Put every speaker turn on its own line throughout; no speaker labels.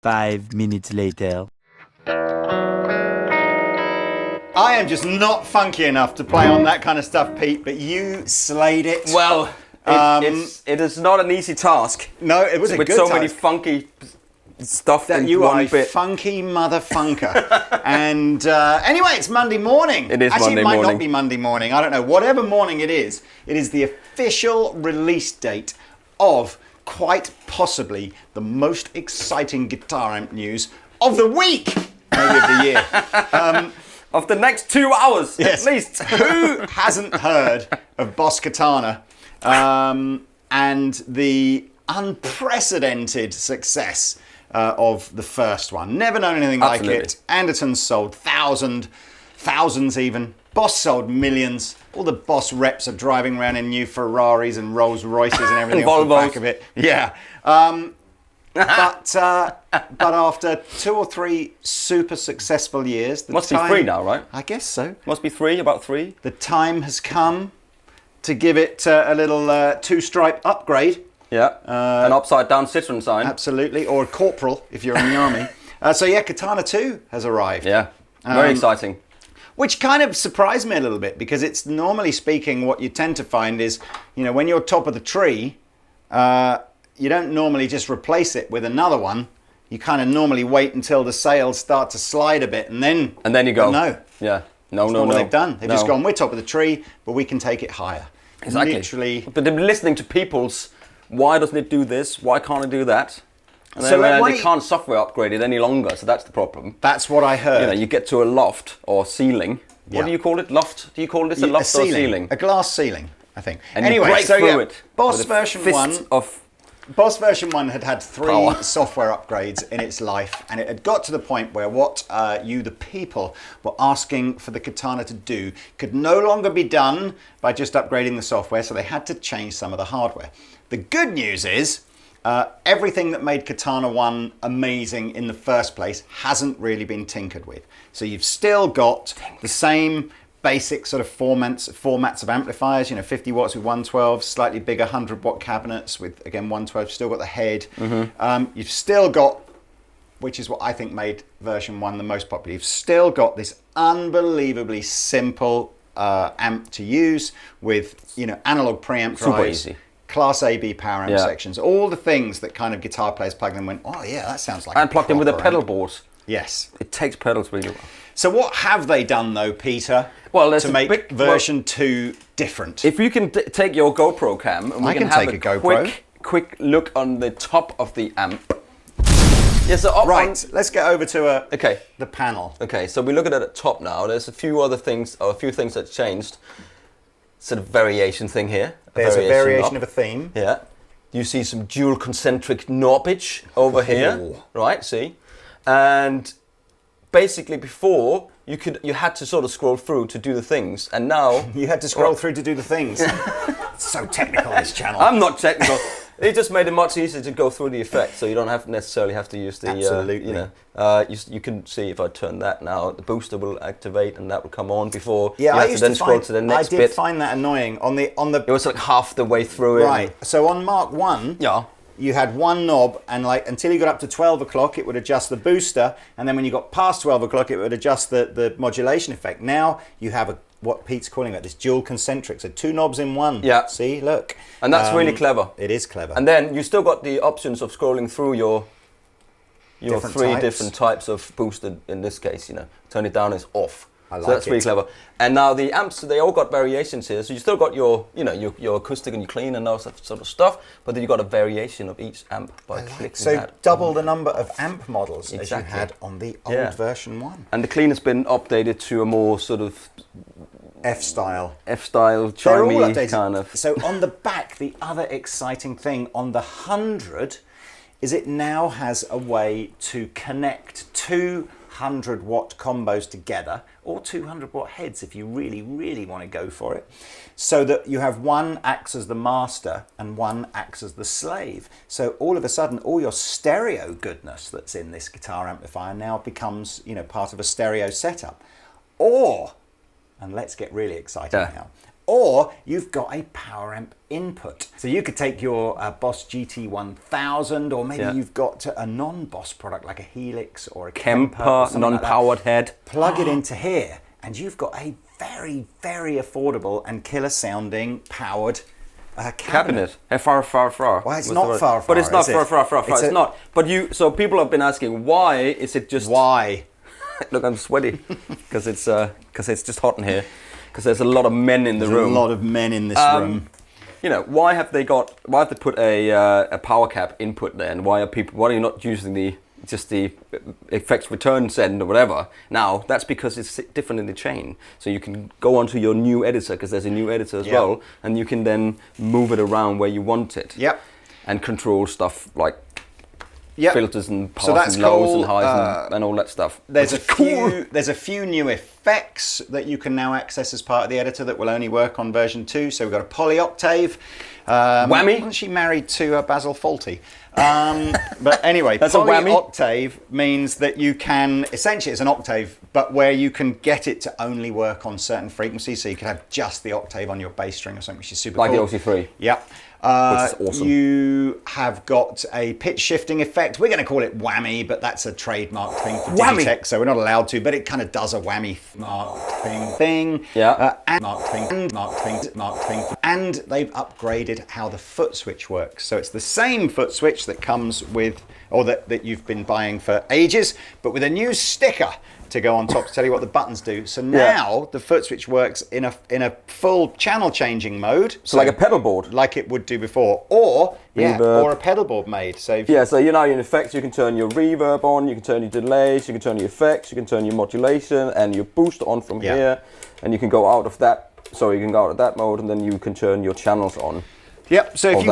5 minutes later.
I am just not funky enough to play on that kind of stuff, Pete, but you slayed it.
Well, it is not an easy task.
No, it was a
with
good
so
task.
many funky stuff
That
in
you are
one
a
bit.
funky motherfunker. And anyway, it's Monday morning.
It is
Actually,
Monday
it might
morning.
not be Monday morning. I don't know. Whatever morning it is the official release date of quite possibly the most exciting guitar amp news of the week, maybe of the year.
Of the next 2 hours,
Yes.
at least.
Who hasn't heard of Boss Katana and the unprecedented success of the first one? Never known anything
Absolutely.
like it. Andertons sold thousands even. Boss sold millions. All the Boss reps are driving around in new Ferraris and Rolls Royces and everything
And
off the
Volvos.
back of it. Yeah. But after 2 or 3 super successful years, the
Must be
time,
3 now, right?
I guess so.
Must be 3, about 3.
The time has come to give it a little 2-stripe upgrade.
Yeah. An upside down Citroen sign.
Absolutely, or a corporal if you're in the army. So yeah, Katana 2 has arrived.
Yeah. Very exciting.
Which kind of surprised me a little bit, because it's normally speaking what you tend to find is, when you're top of the tree, you don't normally just replace it with another one. You kind of normally wait until the sales start to slide a bit, and then
you go.
But no,
Yeah. No,
that's
no,
not what
no.
they've done. They've
No.
just gone, we're top of the tree, but we can take it higher.
Exactly.
Literally.
But they've been listening to people's, why doesn't it do this? Why can't it do that? And
So
then,
why
they
don't
can't software upgrade it any longer, so that's the problem.
That's what I heard.
You get to a loft or ceiling.
Yeah.
What do you call it? Loft? Do you call this a loft or ceiling?
A glass ceiling, I think.
And you
anyway,
break
so
through
yeah,
it.
Boss
with a
version
fist
1.
of
Boss version 1 had 3
Power.
software upgrades in its life, and it had got to the point where what you, the people, were asking for the Katana to do could no longer be done by just upgrading the software, so they had to change some of the hardware. The good news is everything that made Katana 1 amazing in the first place hasn't really been tinkered with. So you've still got the same basic sort of formats of amplifiers, 50 watts with 112, slightly bigger 100 watt cabinets with, again, 112, still got the head. You've still got, which is what I think made version 1 the most popular, you've still got this unbelievably simple amp to use with, analog preamp
Super
drives.
easy.
Class A, B power amp
Yeah.
sections, all the things that kind of guitar players plugged in and went, oh yeah, that sounds like
and plugged in with a
proper
pedal
amp.
board.
Yes.
It takes pedals really well.
So what have they done though, Peter,
Well, there's
to
a
make
big-
version 2 different?
If you can take your GoPro cam and we
I
can
can
have
take a GoPro.
quick look on the top of the amp. Yeah, so up
Right,
on,
let's get over to
Okay.
the panel.
Okay, so we look at it at the top now. There's a few other things, or a few things that changed. Sort of variation thing here.
There's a variation
knob.
of a theme.
Yeah. You see some dual concentric knobbage over here,
Oh.
right? See, and basically before you had to sort of scroll through to do the things, and now
You had to scroll through to do the things. It's so technical, this channel.
I'm not technical. It just made it much easier to go through the effects, so you don't necessarily have to use the.
Absolutely.
You can see if I turn that now, the booster will activate and that will come on before
Yeah,
you
I
have
used
to then
to
scroll
find,
to the
I
next
did
bit.
find that annoying on the
It was like half the way through it.
right. So on Mark 1,
Yeah.
you had one knob, and like until you got up to 12 o'clock, it would adjust the booster, and then when you got past 12 o'clock, it would adjust the modulation effect. Now you have what Pete's calling it, this dual concentric, so 2 knobs in one.
Yeah.
See, look.
And that's really clever.
It is clever.
And then you still got the options of scrolling through your
Different
3
types.
different types of booster. In this case, turn it down is off.
I like
so that's really
it.
clever. And now the amps, they all got variations here. So you still got your acoustic and your clean and those sort of stuff, but then you got a variation of each amp by clicking
so
that.
double the number of amp models as
Exactly.
you had on the old
Yeah.
version 1.
And the clean has been updated to a more sort of
F-style.
F-style,
They're all
chimey
updated.
kind of.
So on the back, the other exciting thing on the 100 is it now has a way to connect 200 watt combos together, or 200 watt heads if you really, really want to go for it, so that you have one acts as the master and one acts as the slave. So all of a sudden, all your stereo goodness that's in this guitar amplifier now becomes, part of a stereo setup. Or, and let's get really exciting
Yeah.
now, or you've got a power amp input. So you could take your Boss GT1000, or maybe you've got a non-Boss product like a Helix or a
Kemper, non-powered head.
Plug it into here, and you've got a very, very affordable and killer sounding powered cabinet.
Far.
Well, it's not far.
But it's not far.
It's
not. But so people have been asking, why is it just...
Why?
Look, I'm sweaty because it's just hot in here. Because there's a lot of men in the room.
There's a lot of men in this room.
You know, why have they put a power cap input there, and why are you not using the effects return send or whatever? Now, that's because it's different in the chain. So you can go onto your new editor, because there's a new editor as well, and you can then move it around where you want it.
Yep.
And control stuff like filters and
so
pass and lows and highs and all that stuff.
There's a few new effects that you can now access as part of the editor that will only work on version 2. So we've got a polyoctave.
Whammy.
Wasn't she married to Basil Fawlty? But anyway,
that's a whammy.
Polyoctave means that you can, essentially it's an octave, but where you can get it to only work on certain frequencies. So you can have just the octave on your bass string or something, which is super cool.
Like the OC3.
Yep.
Which is awesome.
You have got a pitch shifting effect. We're going to call it whammy, but that's a trademark thing for
Whammy.
Digitech, so we're not allowed to. But it kind of does a whammy thing.
Yeah.
And they've upgraded how the foot switch works. So it's the same foot switch that comes with, or that you've been buying for ages, but with a new sticker to go on top to tell you what the buttons do. So now the foot switch works in a full channel changing mode.
So like a pedal board,
like it would do before, or or a pedal board made. So
so you know, in effects you can turn your reverb on, you can turn your delays, you can turn your effects, you can turn your modulation and your boost on from here, and you can go out of that. So you can go out of that mode, and then you can turn your channels on.
Yep, so if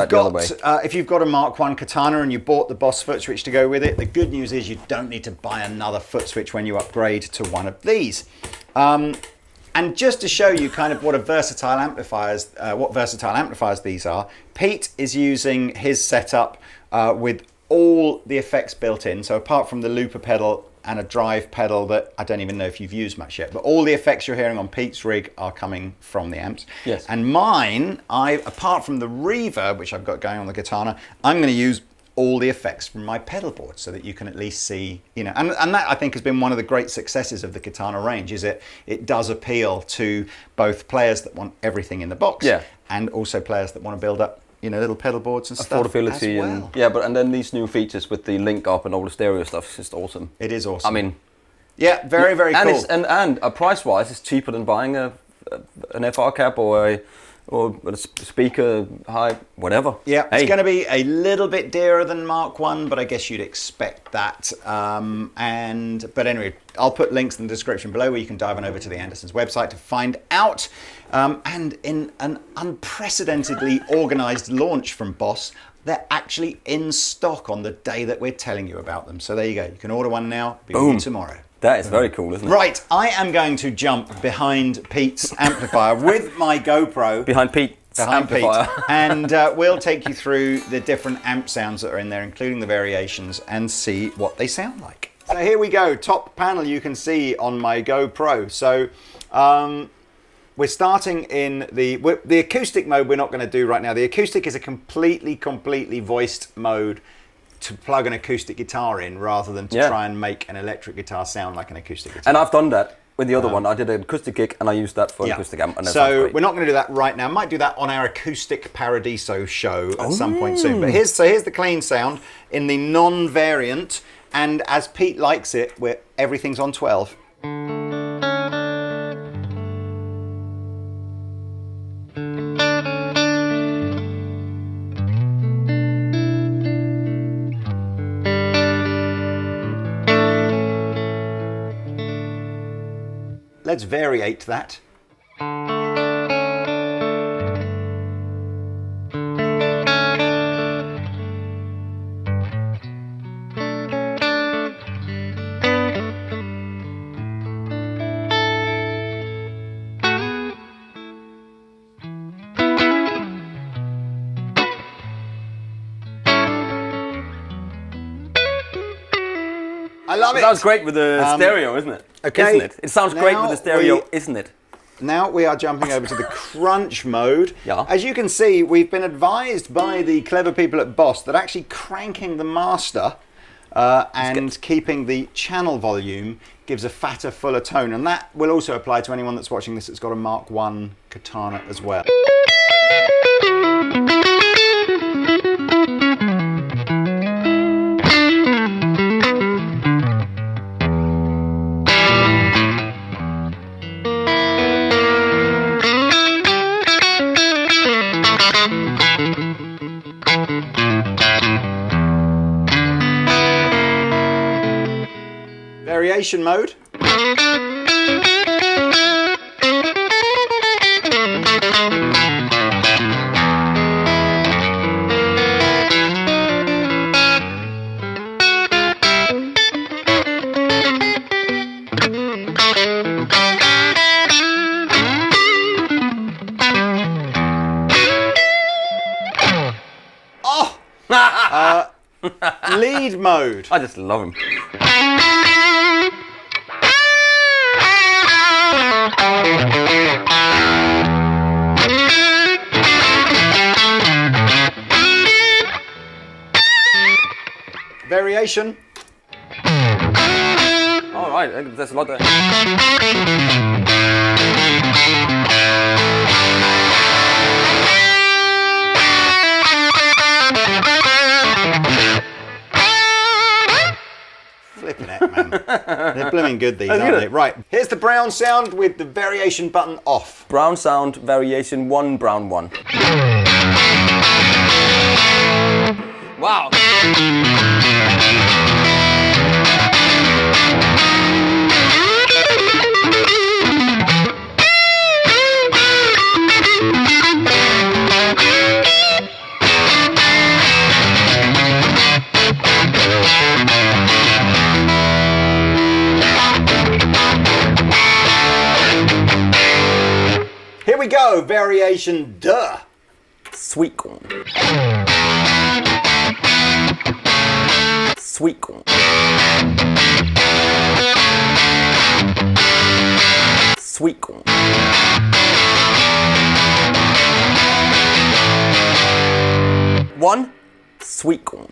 you've got a Mark I Katana and you bought the Boss foot switch to go with it, the good news is you don't need to buy another foot switch when you upgrade to one of these. And just to show you kind of what versatile amplifiers these are, Pete is using his setup with all the effects built in. So apart from the looper pedal and a drive pedal that I don't even know if you've used much yet, but all the effects you're hearing on Pete's rig are coming from the amps.
Yes.
And mine, apart from the reverb, which I've got going on the Katana, I'm going to use all the effects from my pedal board so that you can at least see, you know, and that I think has been one of the great successes of the Katana range, is it does appeal to both players that want everything in the box and also players that want to build up, you know, little pedal boards and stuff.
Affordability
as well.
and then these new features with the link up and all the stereo stuff is just awesome.
It is awesome.
I mean,
very, very cool.
And price wise, it's cheaper than buying an FR cap or a speaker high, whatever.
Yeah, it's going to be a little bit dearer than Mark I, but I guess you'd expect that. But anyway, I'll put links in the description below where you can dive on over to the Andertons website to find out. And in an unprecedentedly organised launch from Boss, they're actually in stock on the day that we're telling you about them. So there you go. You can order one now. Be with you tomorrow.
That is very cool, isn't it?
Right, I am going to jump behind Pete's amplifier with my GoPro.
Behind Pete's amplifier.
Pete, and we'll take you through the different amp sounds that are in there, including the variations, and see what they sound like. So here we go, top panel you can see on my GoPro. So we're starting in the acoustic mode we're not going to do right now. The acoustic is a completely voiced mode to plug an acoustic guitar in rather than to try and make an electric guitar sound like an acoustic guitar.
And I've done that with the other one. I did an acoustic gig and I used that for an acoustic amp. And
so we're not going to do that right now. Might do that on our acoustic Paradiso show at some point soon. But here's the clean sound in the non-variant, and as Pete likes it, everything's on 12. Let's variate that. I love it.
It sounds great with the stereo, isn't it?
Okay.
Isn't it? It sounds great with the stereo, isn't it?
Now we are jumping over to the crunch mode.
Yeah.
As you can see, we've been advised by the clever people at Boss that actually cranking the master and keeping the channel volume gives a fatter, fuller tone. And that will also apply to anyone that's watching this that's got a Mark I katana as well. Variation mode. Oh! Lead mode.
I just love him.
Variation.
All right, there's a lot there.
Flipping it, man. They're blooming good, these, aren't they? Right, here's the brown sound with the variation button off.
Brown sound, variation 1, brown 1. Wow.
Here we go, variation duh.
Sweet corn. Sweet corn. Sweet corn. One, sweet corn.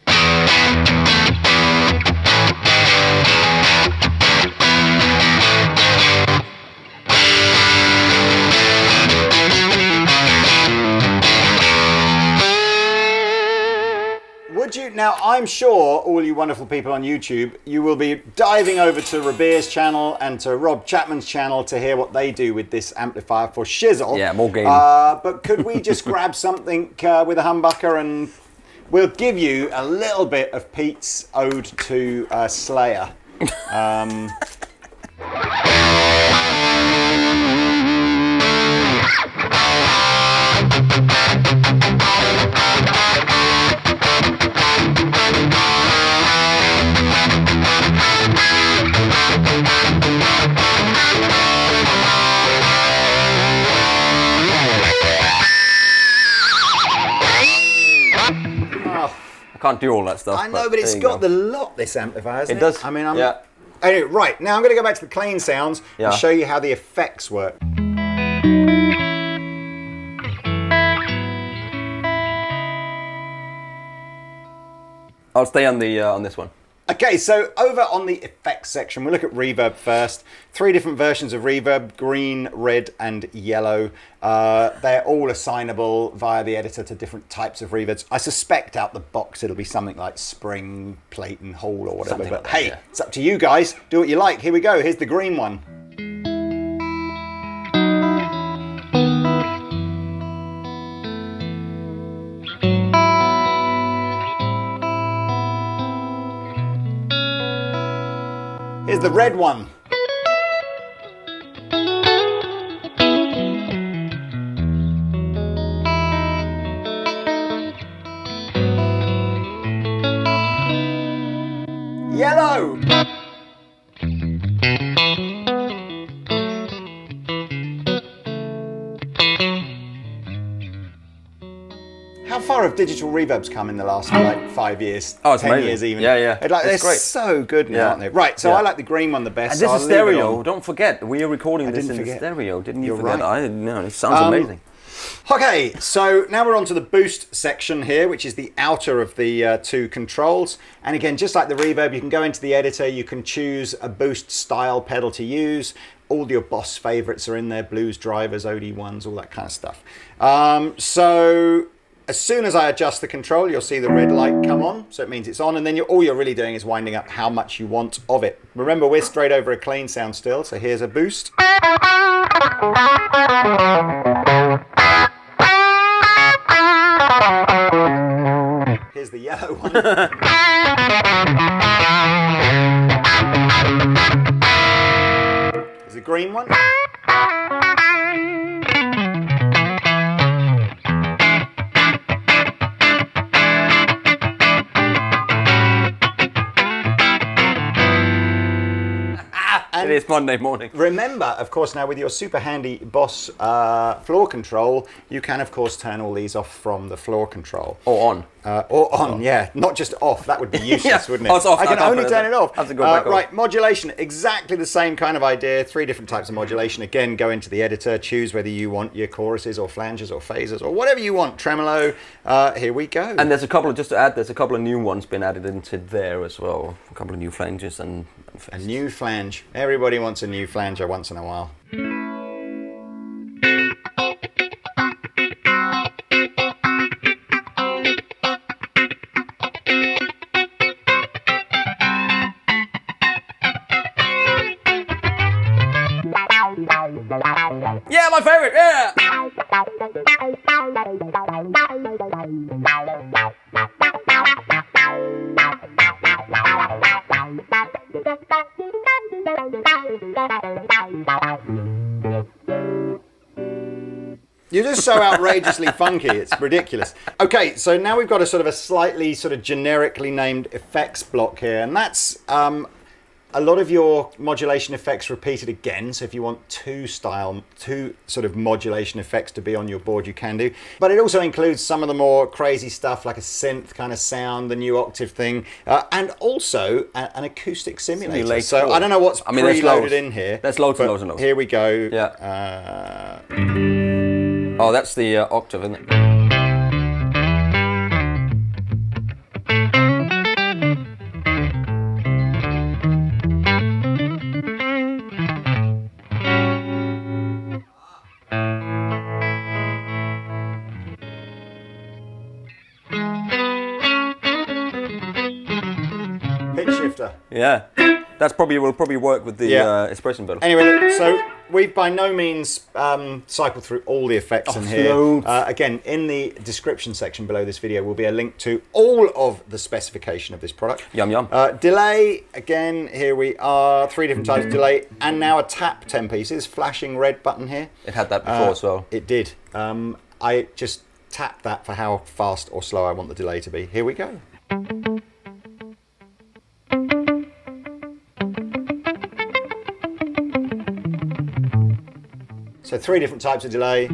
Would you, now I'm sure all you wonderful people on YouTube, you will be diving over to Rabeer's channel and to Rob Chapman's channel to hear what they do with this amplifier for shizzle.
Yeah, more game.
But could we just grab something with a humbucker and we'll give you a little bit of Pete's ode to Slayer.
I can't do all that stuff.
I know, but it's got the lot, this amplifier, hasn't it?
It does.
I mean,
yeah.
Anyway, right, now I'm going to go back to the clean sounds and show you how the effects work.
I'll stay on the on this one.
Okay, so over on the effects section, we'll look at reverb first. 3 different versions of reverb, green, red, and yellow. They're all assignable via the editor to different types of reverbs. I suspect out the box it'll be something like spring, plate, and hole or whatever.
Something
But
like that,
hey,
yeah.
it's up to you guys. Do what you like. Here we go. Here's the green one. Here's the red one. Yellow. How far have of digital reverbs come in the last like 5 years,
Oh, it's
10
amazing.
years even.
Yeah, yeah.
They're
It's
they're
great.
so good now,
Yeah.
aren't they? Right, so
Yeah.
I like the green one the best.
And this
so
is
I'll leave it
stereo.
on.
Don't forget, we are recording this
didn't
in
forget.
stereo. Didn't you
You're
forget?
right.
I didn't know. It sounds amazing.
Okay, so now we're on to the boost section here, which is the outer of the two controls. And again, just like the reverb, you can go into the editor, you can choose a boost style pedal to use. All your Boss favorites are in there, blues drivers, OD1s, all that kind of stuff. So as soon as I adjust the control, you'll see the red light come on. So it means it's on, and then all you're really doing is winding up how much you want of it. Remember, we're straight over a clean sound still, so here's a boost. Here's the yellow one. There's the green one.
It is Monday morning.
Remember, of course, now with your super handy Boss floor control, you can, of course, turn all these off from the floor control.
Or on.
Or on, yeah. Not just off. That would be useless,
Yeah.
wouldn't it?
Oh, it's off.
I can
I can't
only
put it
turn
on.
it off.
I have to go back on.
Right, modulation. Exactly the same kind of idea. 3 different types of modulation. Again, go into the editor, choose whether you want your choruses or flanges or phasers or whatever you want. Tremolo. Here we go.
And there's a couple of, just to add, there's a couple of new ones been added into there as well. A couple of new flanges and
A new flange. Everybody wants a new flanger once in a while.
Yeah, my favorite, yeah!
You're just so outrageously funky, it's ridiculous. Okay, so now we've got a sort of a slightly sort of generically named effects block here, and that's a lot of your modulation effects repeated again. So if you want two sort of modulation effects to be on your board, you can do. But it also includes some of the more crazy stuff like a synth kind of sound, the new octave thing, and also an acoustic simulator. So I don't know what's preloaded in here.
There's loads and loads and loads.
Here we go.
Yeah. Oh, that's the octave, isn't it?
Pitch shifter.
Yeah. That's probably, will probably work with the expression pedal.
Anyway, so we've by no means cycled through all the effects in here.
loads.
Again, in the description section below this video will be a link to all of the specification of this product.
Yum, yum.
Delay, again, here we are, 3 different types of delay, and now a tap 10 pieces, flashing red button here.
It had that before as well.
It did. I just tapped that for how fast or slow I want the delay to be. Here we go. So 3 different types of delay.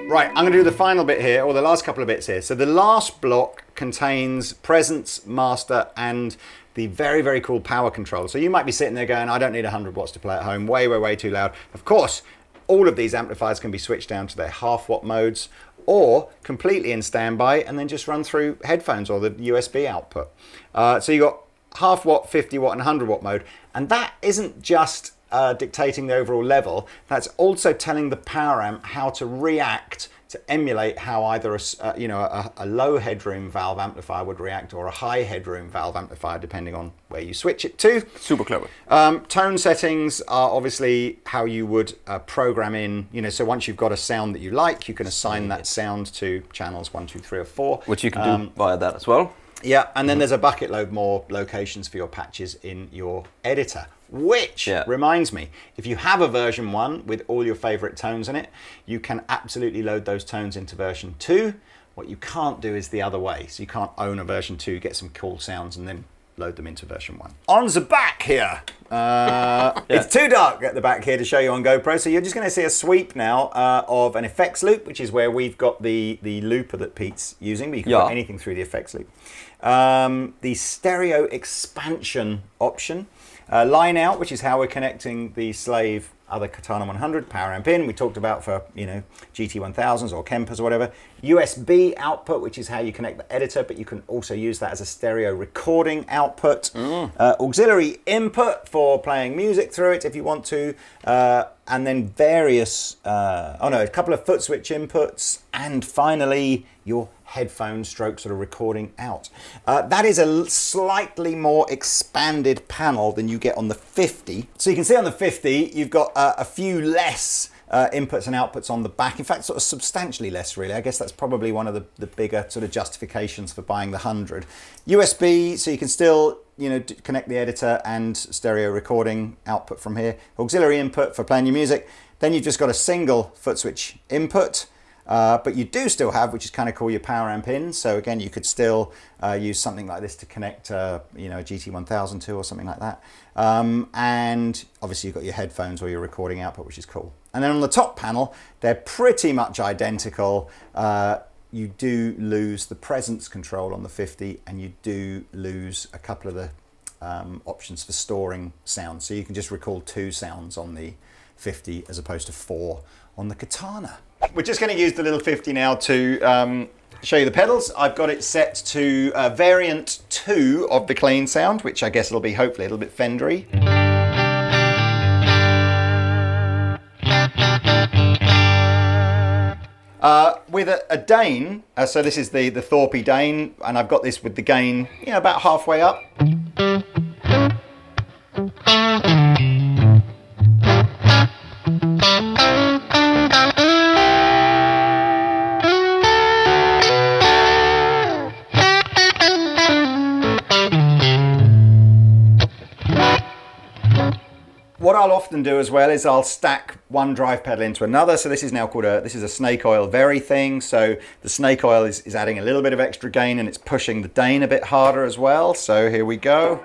Right, I'm going to do the final bit here, or the last couple of bits here. So the last block contains presence, master, and the very, very cool power control. So you might be sitting there going, I don't need 100 watts to play at home, way, way, way too loud. Of course, all of these amplifiers can be switched down to their half-watt modes, or completely in standby and then just run through headphones or the USB output. So you got half-watt, 50-watt, and 100-watt mode, and that isn't just dictating the overall level, that's also telling the power amp how to react to emulate how either a low headroom valve amplifier would react or a high headroom valve amplifier, depending on where you switch it to.
Super clever.
Tone settings are obviously how you would program in, so once you've got a sound that you like, you can assign that sound to channels 1, 2, 3, or 4.
Which you can do via that as well.
Yeah, and then there's a bucket load more locations for your patches in your editor. Which reminds me, if you have a version 1 with all your favorite tones in it, you can absolutely load those tones into version 2, What you can't do is the other way. So you can't own a version 2, get some cool sounds, and then load them into version 1. On the back here, it's too dark at the back here to show you on GoPro, so you're just going to see a sweep now of an effects loop, which is where we've got the looper that Pete's using, but you can put anything through the effects loop. The stereo expansion option, line out, which is how we're connecting the slave other Katana 100 power amp in. We talked about for, you know, GT1000s or Kempers or whatever. USB output, which is how you connect the editor, but you can also use that as a stereo recording output. Auxiliary input for playing music through it if you want to. And then various, a couple of foot switch inputs. And finally, your headphone stroke sort of recording out. That is a slightly more expanded panel than you get on the 50. So you can see on the 50, you've got a few less inputs and outputs on the back. In fact, sort of substantially less, really. I guess that's probably one of the bigger sort of justifications for buying the 100. USB, so you can still, you know, connect the editor and stereo recording output from here. Auxiliary input for playing your music. Then you've just got a single foot switch input. But you do still have, which is kind of cool, your power amp in. So again, you could still use something like this to connect, a GT1000 to or something like that. And obviously you've got your headphones or your recording output, which is cool. And then on the top panel, they're pretty much identical. You do lose the presence control on the 50, and you do lose a couple of the options for storing sounds. So you can just record 2 sounds on the 50 as opposed to 4 on the Katana. We're just going to use the little 50 now to show you the pedals. I've got it set to variant 2 of the clean sound, which I guess it'll be hopefully a little bit Fendery. With a Dane, so this is the Thorpe Dane, and I've got this with the gain, you know, about halfway up. What I'll often do as well is I'll stack one drive pedal into another. So this is now called this is a snake oil very thing. So the snake oil is adding a little bit of extra gain, and it's pushing the Dane a bit harder as well. So here we go.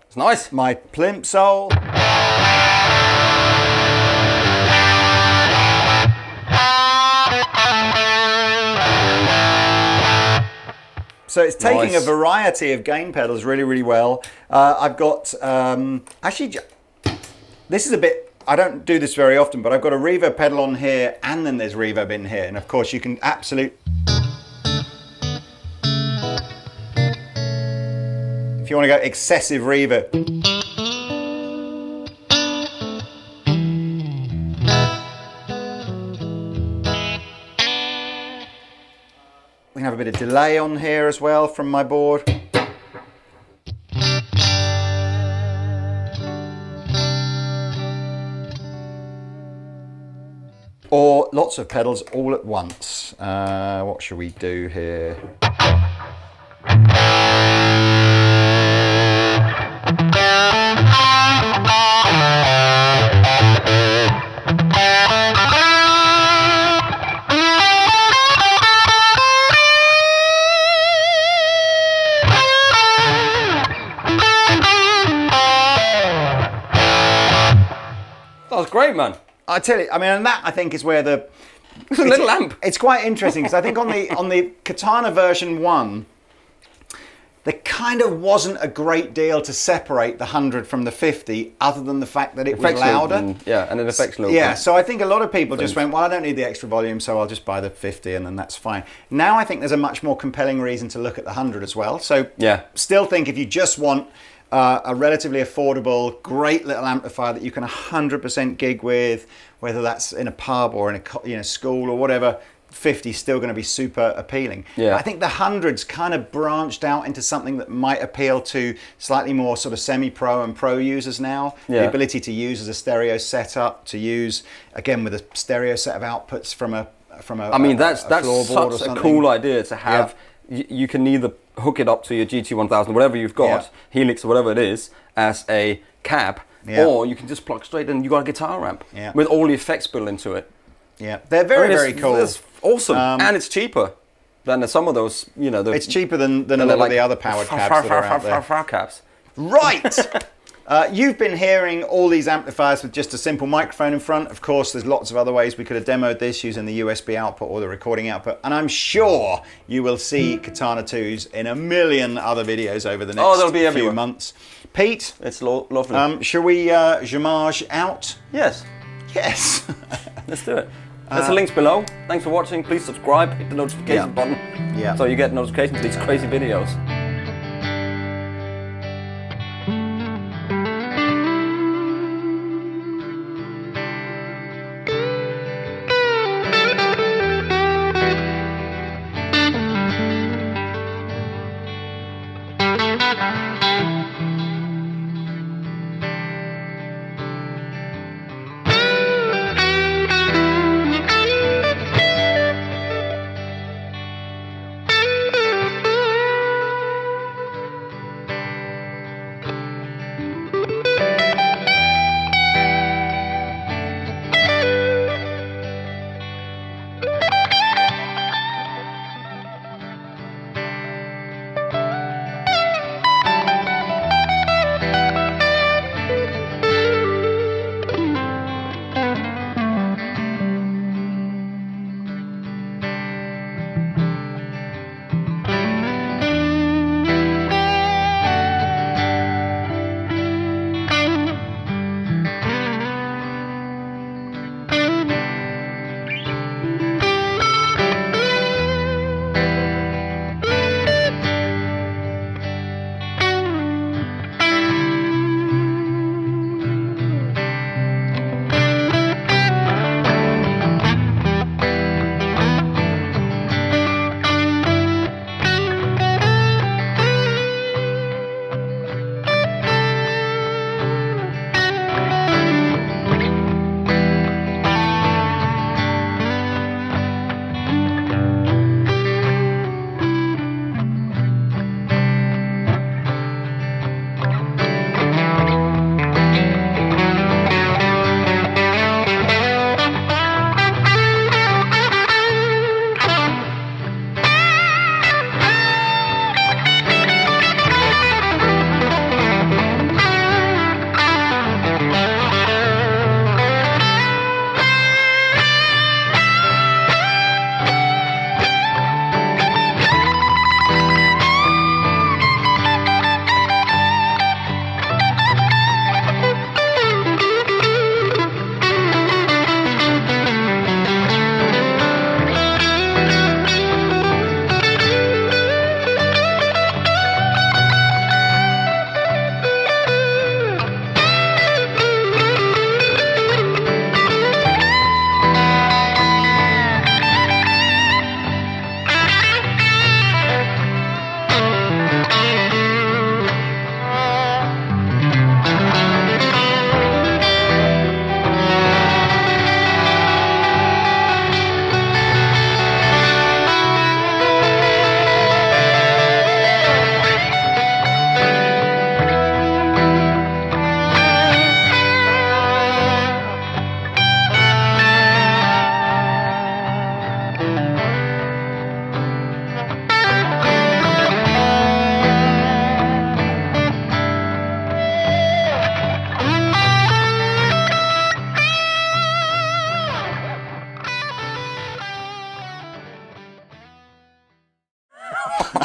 It's nice.
My plimsoll. So it's taking a variety of gain pedals really, really well. I've got, actually, this is a bit, I don't do this very often, but I've got a reverb pedal on here, and then there's reverb in here. And of course you can if you want to go excessive reverb. We can have a bit of delay on here as well from my board. Or lots of pedals all at once. What should we do here?
That was great, man.
I tell you, I mean, and that I think is where
it's a little amp.
It's quite interesting because I think on the Katana version 1, there kind of wasn't a great deal to separate the 100 from the 50, other than the fact that it was louder.
And an effects loop.
Yeah, so I think a lot of people just went, well, I don't need the extra volume, so I'll just buy the 50 and then that's fine. Now I think there's a much more compelling reason to look at the 100 as well. So still think if you just want a relatively affordable, great little amplifier that you can 100% gig with, whether that's in a pub or in a school or whatever, 50 is still going to be super appealing.
Yeah.
I think the 100's kind of branched out into something that might appeal to slightly more sort of semi-pro and pro users now.
Yeah.
The ability to use as a stereo setup, to use again with a stereo set of outputs from a
I mean, that's
floorboard or
such a
something.
cool idea to have. You can either hook it up to your GT1000, whatever you've got, Helix or whatever it is, as a cab, or you can just plug straight in. You got a guitar amp with all the effects built into it.
Yeah, they're very cool.
It's awesome, and it's cheaper than some of those. You know,
it's cheaper than a lot of the other powered cabs that are out there.
Cabs.
Right. You've been hearing all these amplifiers with just a simple microphone in front. Of course, there's lots of other ways we could have demoed this using the USB output or the recording output. And I'm sure you will see Katana 2s in a million other videos over the next few months. Pete,
it's lovely.
Shall we jamage out?
Yes.
Yes.
Let's do it. There's the links below. Thanks for watching. Please subscribe. Hit the notification button so you get notifications of these crazy videos.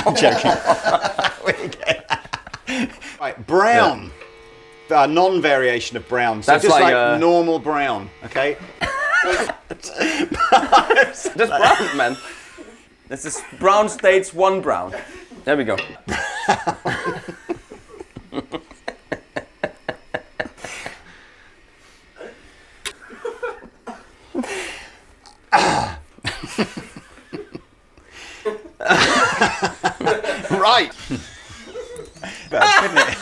I'm joking. Right, brown. Non-variation of brown. So
That's
just
like,
normal brown, okay?
Just brown, man. This is brown states 1 brown. There we go.
right. Bad, couldn't it?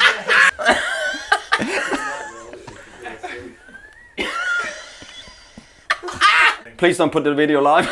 Please don't put the video live.